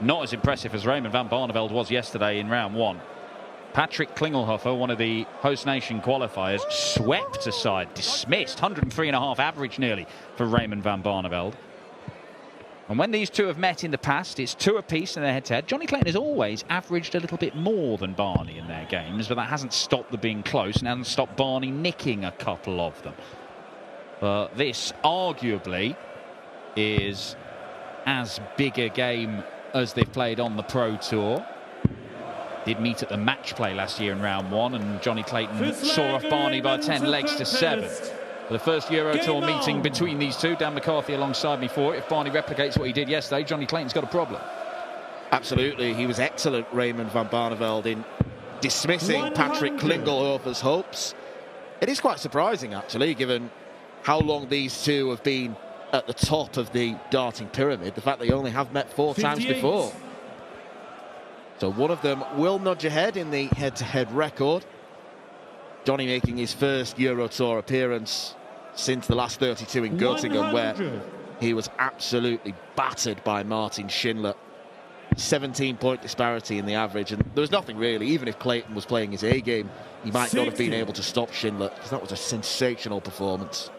not as impressive as Raymond Van Barneveld was yesterday in round 1. Patrick Klingelhofer, one of the host nation qualifiers, swept aside, dismissed. 103.5 average nearly for Raymond Van Barneveld. And when these two have met in the past, it's 2 apiece in their head-to-head. Johnny Clayton has always averaged a little bit more than Barney in their games, but that hasn't stopped them being close and hasn't stopped Barney nicking a couple of them. But this, arguably, is as big a game as they've played on the Pro Tour. Did meet at the match play last year in round 1, and Johnny Clayton saw off Barney by 10 legs to 7. The first Euro Tour meeting between these two. Dan McCarthy alongside me for it. If Barney replicates what he did yesterday, Johnny Clayton's got a problem. Absolutely. He was excellent, Raymond Van Barneveld, in dismissing Patrick Klingelhofer's hopes. It is quite surprising, actually, given how long these two have been at the top of the darting pyramid. The fact they only have met 4 times before. So one of them will nudge ahead in the head-to-head record. Johnny making his first Euro Tour appearance since the last 32 in Göttingen, where he was absolutely battered by Martin Schindler. 17-point disparity in the average, and there was nothing really. Even if Clayton was playing his A game, he might not have been able to stop Schindler, because that was a sensational performance.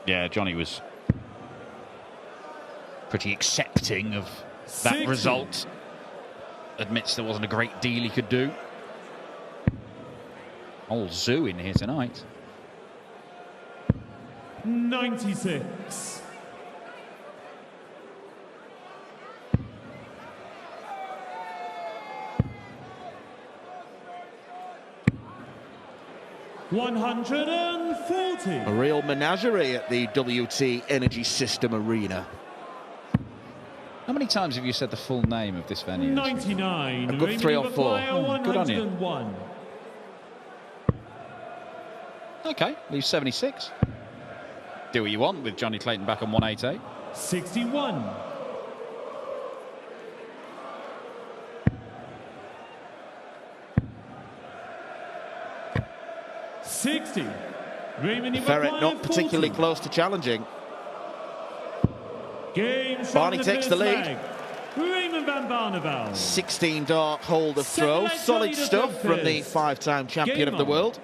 Yeah, Johnny was pretty accepting of that result. Admits there wasn't a great deal he could do. Old Zoo in here tonight. 96. $140. A real menagerie at the WT Energy System Arena. How many times have you said the full name of this venue? 99. A good 3 or 4. Oh, good on you. Okay, leaves 76. Do what you want with Johnny Clayton back on 188. 61. Ferret not particularly close to challenging. Barney takes the lead. Raymond Van Barneveld. 16 dart hold of throw. Solid stuff from the 5-time champion of the world.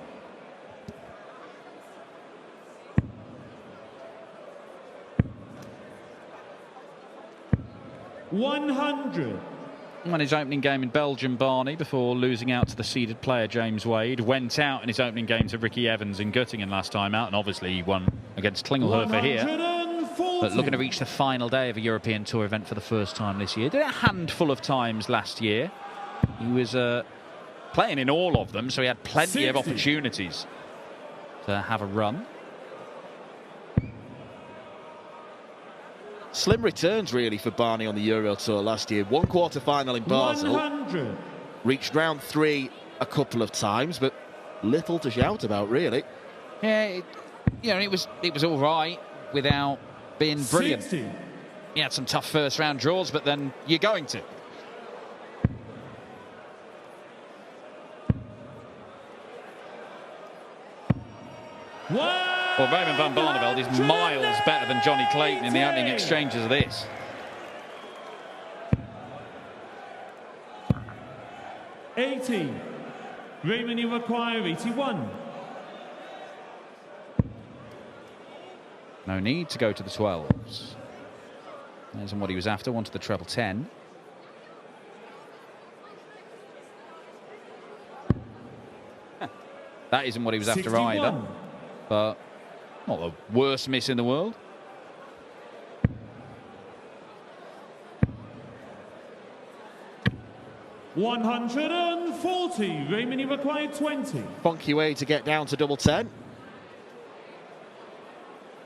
$100. Won his opening game in Belgium, Barney, before losing out to the seeded player James Wade. Went out in his opening game to Ricky Evans in Göttingen last time out, and obviously he won against Klingelhofer here. But looking to reach the final day of a European Tour event for the first time this year. Did it a handful of times last year. He was playing in all of them, so he had plenty of opportunities to have a run. Slim returns, really, for Barney on the Euro Tour last year. 1 quarter-final in Basel. 100. Reached round 3 a couple of times, but little to shout about, really. Yeah, it was all right without being brilliant. 60. He had some tough first-round draws, but then you're going to. Well, Raymond Van Barneveld is miles better than Johnny Clayton in the opening exchanges of this. $80. Raymond, you require 81. No need to go to the 12s. There's what he was after. Wanted the treble 10. That isn't what he was after 61. either. But not the worst miss in the world. $140. Raymond, you required 20. Funky way to get down to double 10.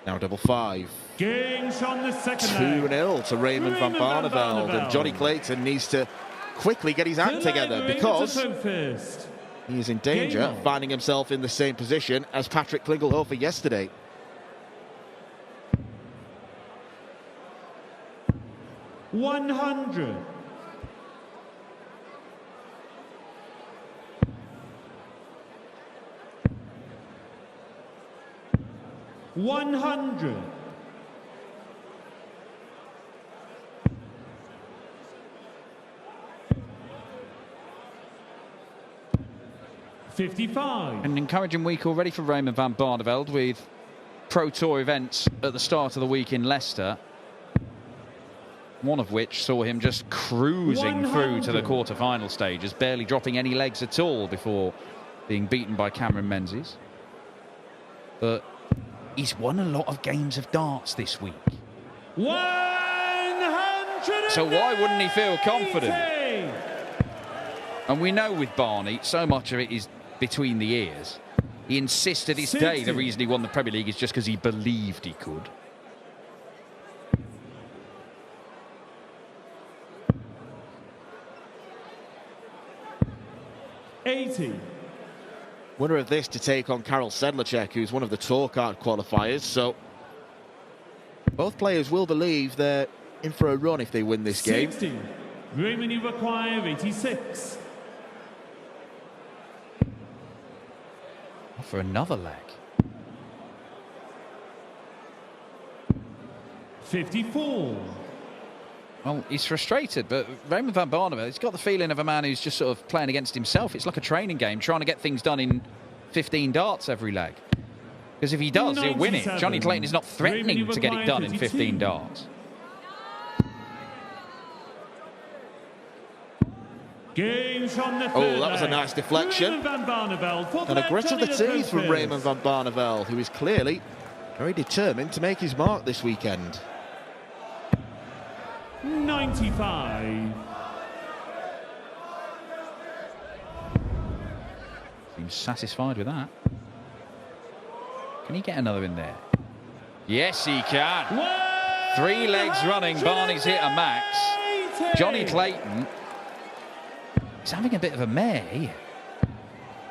Now double 5. Games on the second leg. 2-0 to Raymond Van Barneveld. And Johnny Clayton needs to quickly get his act together, because he is in danger of finding himself in the same position as Patrick Klingelhofer yesterday. $100. $100. 55. An encouraging week already for Raymond Van Barneveld with Pro Tour events at the start of the week in Leicester. One of which saw him just cruising through to the quarter-final stages, barely dropping any legs at all before being beaten by Cameron Menzies. But he's won a lot of games of darts this week. 100. So why wouldn't he feel confident? And we know with Barney, so much of it is between the ears. He insists to this day the reason he won the Premier League is just because he believed he could. Winner of this to take on Karel Sedlacek, who's one of the tour card qualifiers. So both players will believe they're in for a run if they win this game. 60. Raymond, you require 86. For another leg. 54. Well, he's frustrated, but Raymond Van Barneveld, he's got the feeling of a man who's just sort of playing against himself. It's like a training game, trying to get things done in 15 darts every leg. Because if he does, he'll win it. Johnny Clayton is not threatening to get it done in 15 darts. Oh, that was a nice deflection. And a grit of the teeth from Raymond Van Barneveld, who is clearly very determined to make his mark this weekend. 95. Seems satisfied with that. Can he get another in there? Yes, he can. 3 legs running. Barney's hit a max. Johnny Clayton, he's having a bit of a mare here.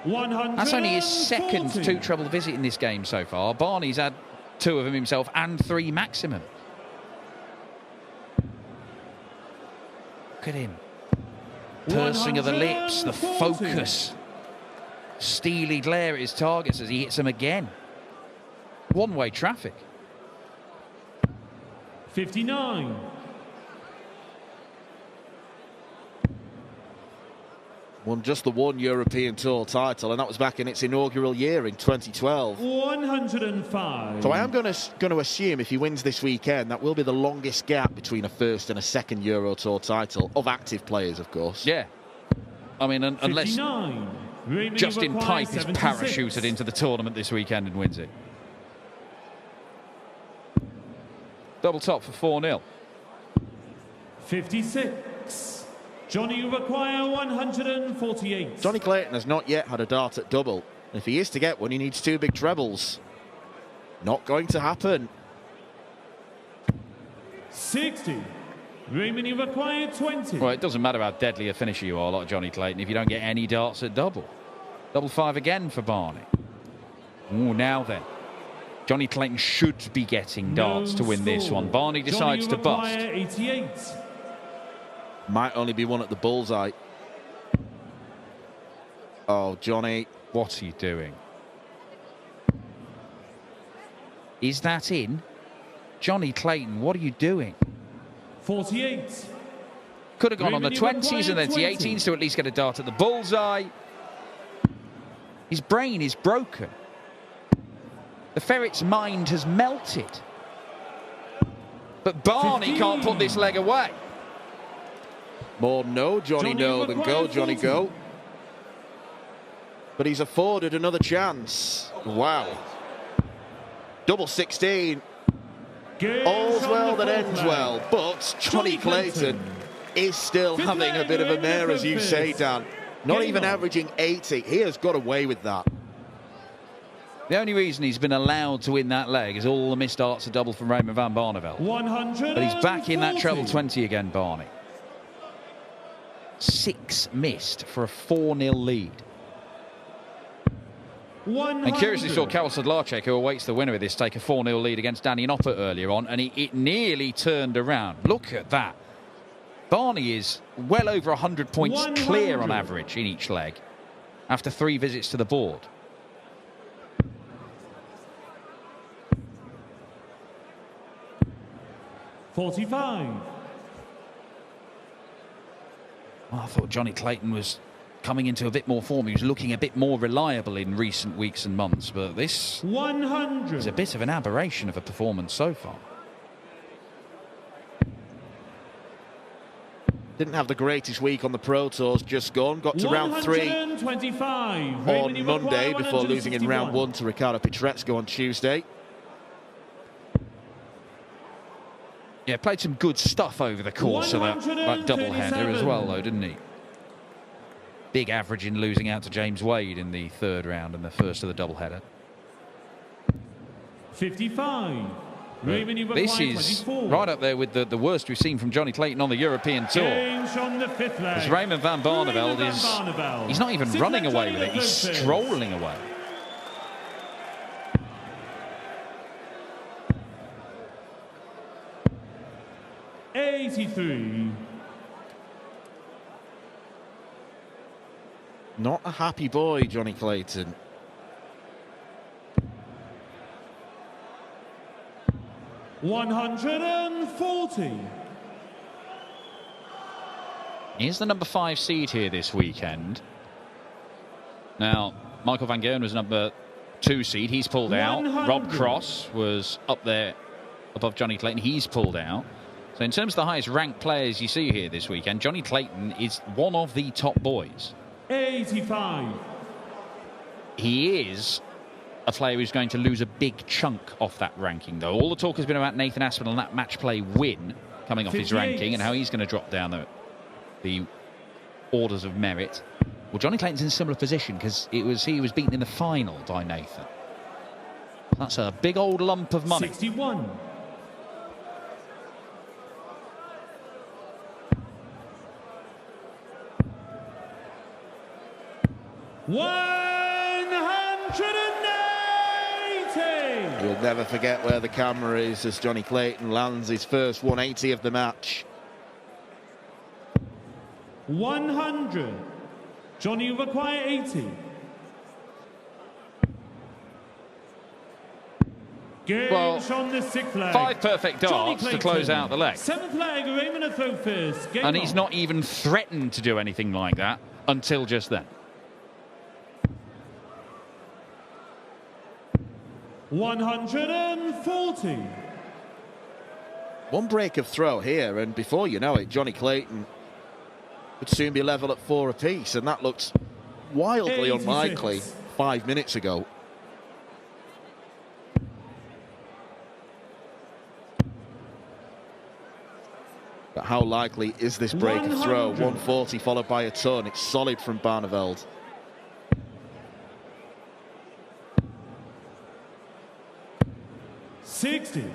That's only his second 2 treble visit in this game so far. Barney's had 2 of them himself and 3 maximum. Look at him. Pursing of the lips, the focus. Steely glare at his targets as he hits them again. One-way traffic. 59. Won just the 1 European Tour title, and that was back in its inaugural year in 2012. 105. So I am going to assume if he wins this weekend, that will be the longest gap between a first and a second Euro Tour title, of active players, of course. Yeah. I mean, unless Justin Pipe is 76. parachuted into the tournament this weekend and wins it. Double top for 4-0. 56. Johnny, you require 148. Johnny Clayton has not yet had a dart at double. If he is to get one, he needs 2 big trebles. Not going to happen. 60. Raymond, you require 20. Well, it doesn't matter how deadly a finisher you are, like Johnny Clayton, if you don't get any darts at double. Double 5 again for Barney. Ooh, now then. Johnny Clayton should be getting darts to win this one. Barney decides to bust. 88. Might only be one at the bullseye. Oh, Johnny. What are you doing? Is that in? Johnny Clayton, what are you doing? 48. Could have gone on the Raymond, 20s and then the 20. 18s to at least get a dart at the bullseye. His brain is broken. The ferret's mind has melted. But Barney 15. can't put this leg away. More no, Johnny no than go, Johnny go. But he's afforded another chance. Wow. Double 16. All's well that ends well. But Johnny Clayton is still having a bit of a mare, as you say, Dan. Not even averaging 80. He has got away with that. The only reason he's been allowed to win that leg is all the missed darts are double from Raymond Van Barneveld. 100. But he's back in that treble 20 again, Barney. 6 missed for a 4-0 lead. 100. And curiously saw Karel Sedlacek, who awaits the winner of this, take a 4-0 lead against Danny Noppert earlier on, and it nearly turned around. Look at that. Barney is well over 100 points 100. clear on average in each leg after 3 visits to the board. $45. Well, I thought Johnny Clayton was coming into a bit more form. He was looking a bit more reliable in recent weeks and months, but this 100 is a bit of an aberration of a performance so far. Didn't have the greatest week on the Pro Tours just gone. Got to round 3 on Monday before losing in round 1 to Ricardo Pietrezco on Tuesday. Yeah, played some good stuff over the course of that double-header as well, though, didn't he? Big average in losing out to James Wade in the 3rd round and the first of the double-header. 55. This is right up there with the worst we've seen from Johnny Clayton on the European Tour. As Raymond Van Barneveld he's not even running away with it, he's strolling away. Not a happy boy, Johnny Clayton. $140. He's the number 5 seed here this weekend. Now, Michael van Gerwen was number 2 seed. He's pulled out. Rob Cross was up there above Johnny Clayton. He's pulled out. So in terms of the highest ranked players you see here this weekend, Johnny Clayton is one of the top boys. 85. He is a player who's going to lose a big chunk off that ranking, though. All the talk has been about Nathan Aspinall and that match play win coming off 58. his ranking and how he's going to drop down the orders of merit. Well, Johnny Clayton's in a similar position because he was beaten in the final by Nathan. That's a big old lump of money. 61. $180. You'll never forget where the camera is as Johnny Clayton lands his first 180 of the match. 100. Johnny will require 80. Well, on the 6th leg. 5 perfect darts to close out the leg. 7th leg, Raymond a throw first. Game And he's on. not even threatened to do anything like that until just then. 140. One break of throw here, and before you know it, Johnny Clayton would soon be level at 4 apiece, and that looked wildly 86. unlikely 5 minutes ago. But how likely is this break of throw? 140 followed by a ton. It's solid from Barneveld. $60.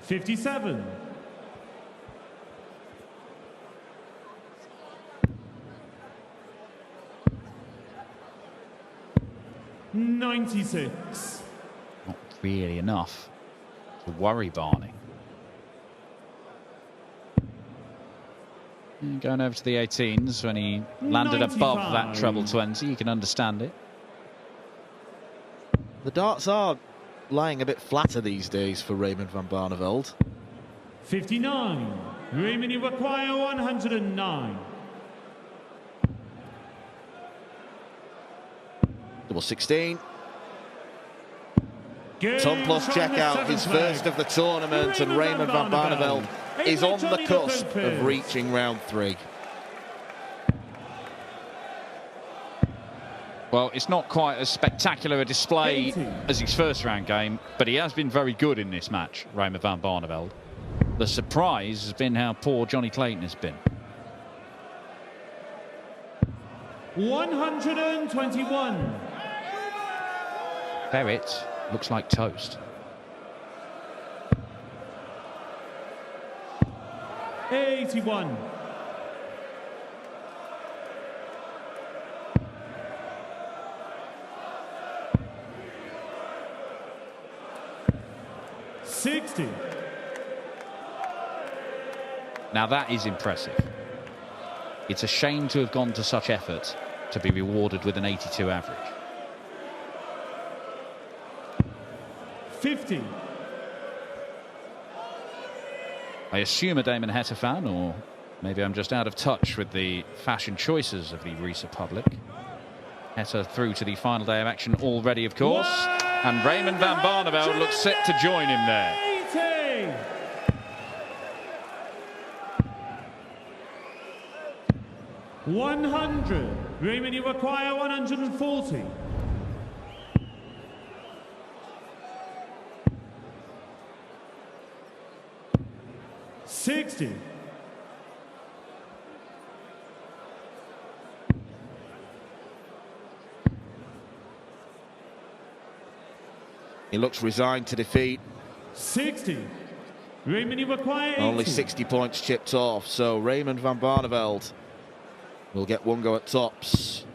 $57. $96. Not really enough to worry Barney. Going over to the 18s when he landed 95. above that treble 20, you can understand it. The darts are lying a bit flatter these days for Raymond Van Barneveld. 59. Raymond, you require 109. Double 16. Game Tom plus from check the out, his 7th leg. first of the tournament, and Raymond Van Barneveld is on the cusp of reaching round 3. Well, it's not quite as spectacular a display 80. as his first round game, but he has been very good in this match, Raymond Van Barneveld. The surprise has been how poor Johnny Clayton has been. 121. Barrett looks like toast. 81. $60. Now that is impressive. It's a shame to have gone to such effort to be rewarded with an 82 average. 50. I assume a Damon Heta fan, or maybe I'm just out of touch with the fashion choices of the Riesa public. Heta through to the final day of action already, of course. And Raymond Van Barneveld looks set to join him there. 100. Raymond, you require 140. $60. He looks resigned to defeat. 60. Raymond, you require 80. Only 60 points chipped off, so Raymond Van Barneveld will get one go at tops.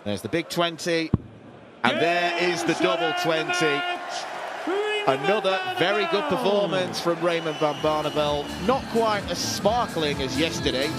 There's the big 20, and there is the double 20. Another very good performance from Raymond Van Barneveld. Not quite as sparkling as yesterday.